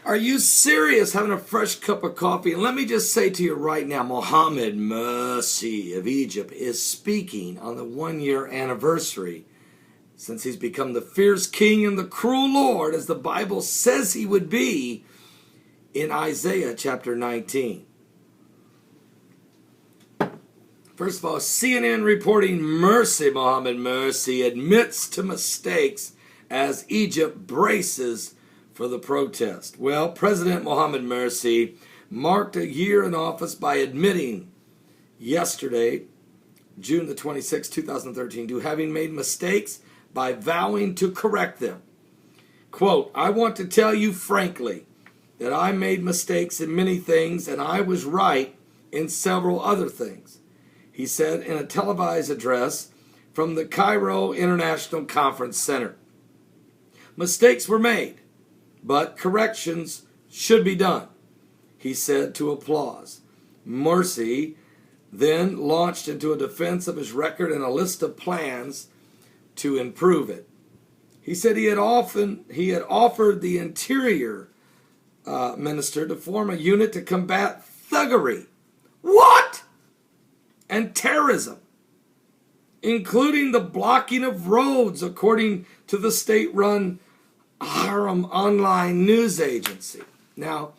Are you serious having a fresh cup of coffee? And let me just say to you right now, Mohammed Mursi of Egypt is speaking on the 1-year anniversary since he's become the fierce king and the cruel Lord, as the Bible says he would be in Isaiah chapter 19. First of all, CNN reporting Mohammed Mursi admits to mistakes as Egypt braces for the protest. Well, President Mohammed Mursi marked a year in office by admitting yesterday, June the 26th, 2013, to having made mistakes by vowing to correct them. Quote, "I want to tell you frankly that I made mistakes in many things and I was right in several other things," he said in a televised address from the Cairo International Conference Center. "Mistakes were made, but corrections should be done," he said to applause. Morsi then launched into a defense of his record and a list of plans to improve it. He said he had offered the Interior Minister to form a unit to combat thuggery. What? And terrorism, including the blocking of roads, according to the state-run Haram online news agency. Now,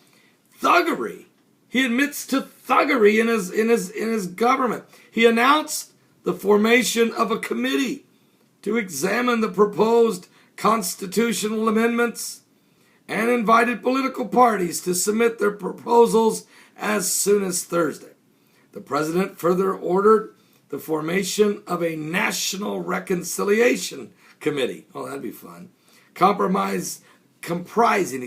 thuggery. He admits to thuggery in his government. He announced the formation of a committee to examine the proposed constitutional amendments and invited political parties to submit their proposals as soon as Thursday. The president further ordered the formation of a national reconciliation committee. Oh, that'd be fun. Comprising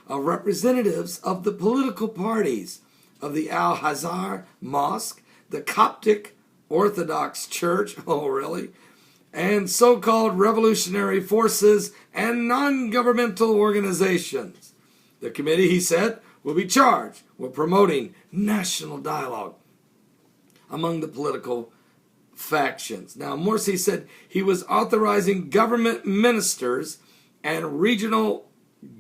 of representatives of the political parties of the Al-Azhar Mosque, the Coptic Orthodox Church, oh really, and so-called revolutionary forces and non-governmental organizations. The committee, he said, will be charged with promoting national dialogue among the political factions. Now, Morsi said he was authorizing government ministers and regional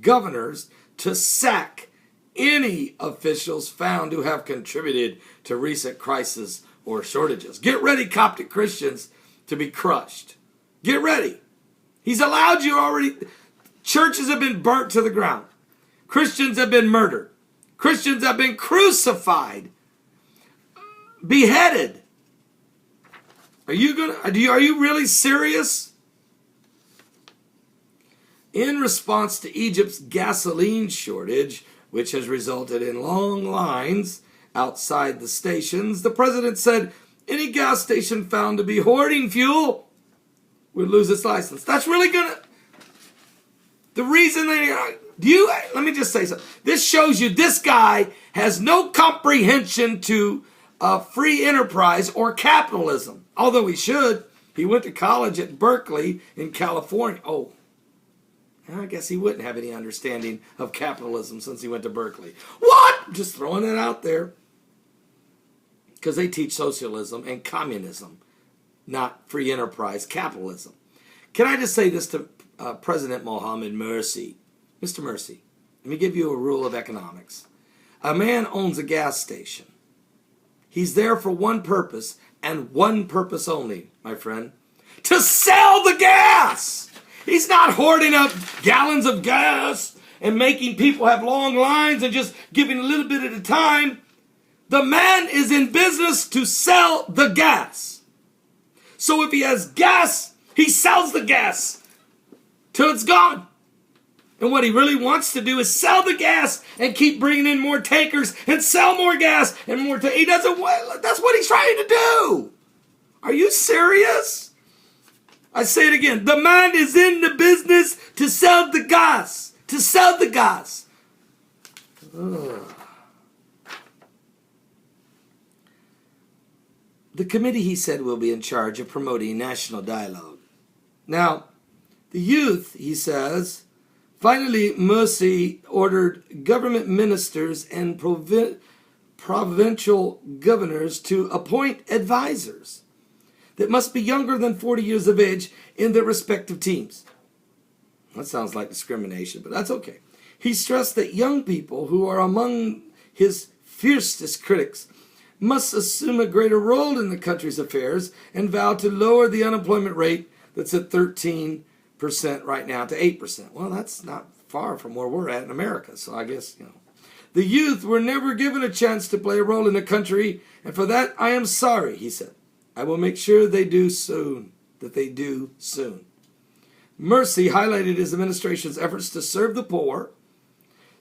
governors to sack any officials found to have contributed to recent crises or shortages. Get ready, Coptic Christians, to be crushed. Get ready. He's allowed you already. Churches have been burnt to the ground. Christians have been murdered. Christians have been crucified, beheaded. Are you really serious? In response to Egypt's gasoline shortage, which has resulted in long lines outside the stations, the president said any gas station found to be hoarding fuel would lose its license. That's really gonna. The reason let me just say something. This shows you this guy has no comprehension to free enterprise or capitalism. Although he should. He went to college at Berkeley in California. Oh, I guess he wouldn't have any understanding of capitalism since he went to Berkeley. What? Just throwing it out there. Because they teach socialism and communism, not free enterprise capitalism. Can I just say this to President Mohammed Mursi? Mr. Mursi, let me give you a rule of economics. A man owns a gas station. He's there for one purpose and one purpose only, my friend. To sell the gas! He's not hoarding up gallons of gas and making people have long lines and just giving a little bit at a time. The man is in business to sell the gas. So if he has gas, he sells the gas till it's gone. And what he really wants to do is sell the gas and keep bringing in more takers and sell more gas and more. He doesn't. That's what he's trying to do. Are you serious? I say it again. The man is in the business to sell the gas. To sell the gas. Ugh. The committee, he said, will be in charge of promoting national dialogue. Now, the youth, he says, finally, Mursi ordered government ministers and provincial governors to appoint advisors that must be younger than 40 years of age in their respective teams. That sounds like discrimination, but that's okay. He stressed that young people, who are among his fiercest critics, must assume a greater role in the country's affairs and vow to lower the unemployment rate that's at 13% right now to 8%. Well, that's not far from where we're at in America, so I guess, The youth were never given a chance to play a role in the country, and for that I am sorry, he said. I will make sure they do soon. Mursi highlighted his administration's efforts to serve the poor,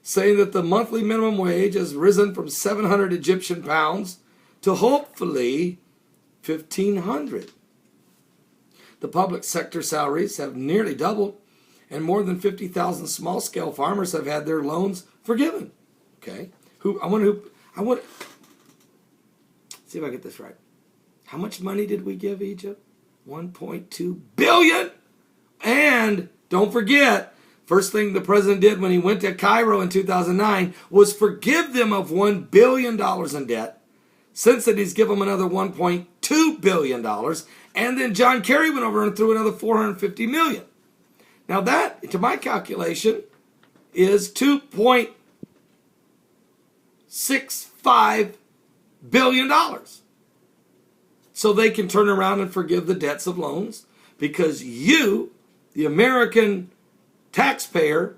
saying that the monthly minimum wage has risen from 700 Egyptian pounds to hopefully 1,500. The public sector salaries have nearly doubled, and more than 50,000 small-scale farmers have had their loans forgiven. Okay, I want. See if I get this right. How much money did we give Egypt? 1.2 billion. And don't forget, first thing the president did when he went to Cairo in 2009 was forgive them of $1 billion in debt. Since then, he's given them another $1.2 billion. And then John Kerry went over and threw another $450 million. Now that, to my calculation, is $2.65 billion. So they can turn around and forgive the debts of loans because you, the American taxpayer,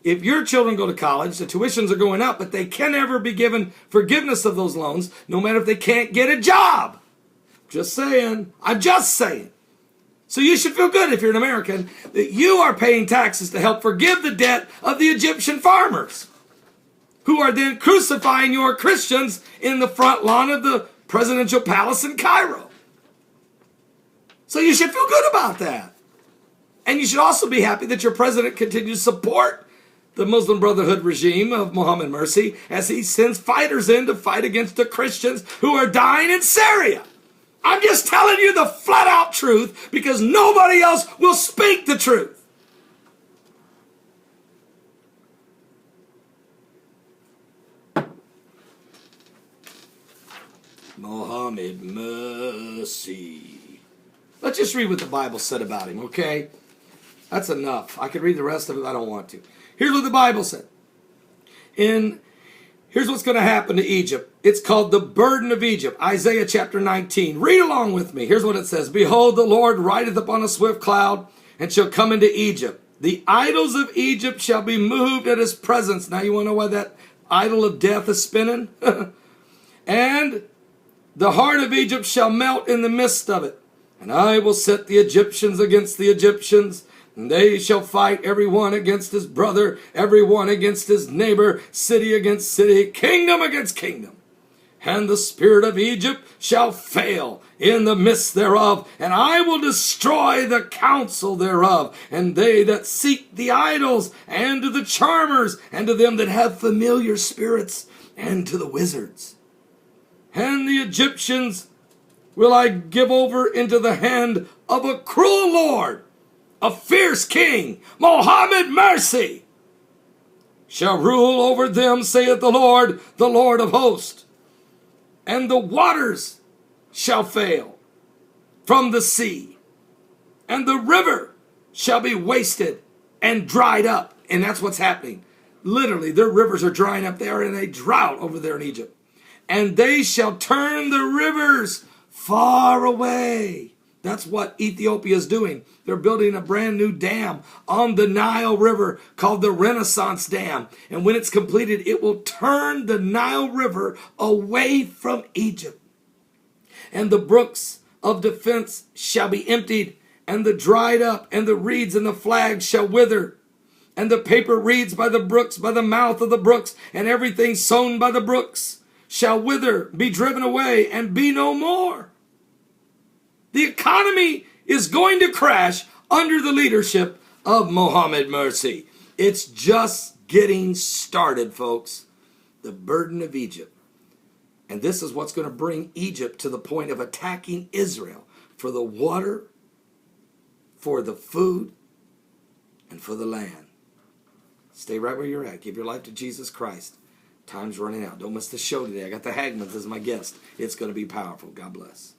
if your children go to college, the tuitions are going up, but they can never be given forgiveness of those loans, no matter if they can't get a job. Just saying. I'm just saying. So you should feel good if you're an American that you are paying taxes to help forgive the debt of the Egyptian farmers, who are then crucifying your Christians in the front lawn of the presidential palace in Cairo. So you should feel good about that. And you should also be happy that your president continues to support the Muslim Brotherhood regime of Mohammed Mursi as he sends fighters in to fight against the Christians who are dying in Syria. I'm just telling you the flat-out truth because nobody else will speak the truth. Mohammed Mursi. Let's just read what the Bible said about him, okay? That's enough. I could read the rest of it, I don't want to. Here's what the Bible said. Here's what's going to happen to Egypt. It's called the burden of Egypt. Isaiah chapter 19. Read along with me. Here's what it says. Behold, the Lord rideth upon a swift cloud, and shall come into Egypt. The idols of Egypt shall be moved at his presence. Now you want to know why that idol of death is spinning? And the heart of Egypt shall melt in the midst of it. And I will set the Egyptians against the Egyptians, and they shall fight every one against his brother, every one against his neighbor, city against city, kingdom against kingdom. And the spirit of Egypt shall fail in the midst thereof, and I will destroy the counsel thereof, and they that seek the idols, and to the charmers, and to them that have familiar spirits, and to the wizards. And the Egyptians will I give over into the hand of a cruel lord, a fierce king, Mohammed Mursi, shall rule over them, saith the Lord of hosts. And the waters shall fail from the sea, and the river shall be wasted and dried up. And that's what's happening. Literally, their rivers are drying up. They are in a drought over there in Egypt. And they shall turn the rivers far away. That's what Ethiopia is doing. They're building a brand new dam on the Nile River called the Renaissance Dam. And when it's completed, it will turn the Nile River away from Egypt. And the brooks of defense shall be emptied, and the dried up, and the reeds and the flags shall wither. And the paper reeds by the brooks, by the mouth of the brooks, and everything sown by the brooks shall wither, be driven away, and be no more. The economy is going to crash under the leadership of Mohammed Mursi. It's just getting started, folks. The burden of Egypt. And this is what's going to bring Egypt to the point of attacking Israel for the water, for the food, and for the land. Stay right where you're at. Give your life to Jesus Christ. Time's running out. Don't miss the show today. I got the Hagmans as my guest. It's going to be powerful. God bless.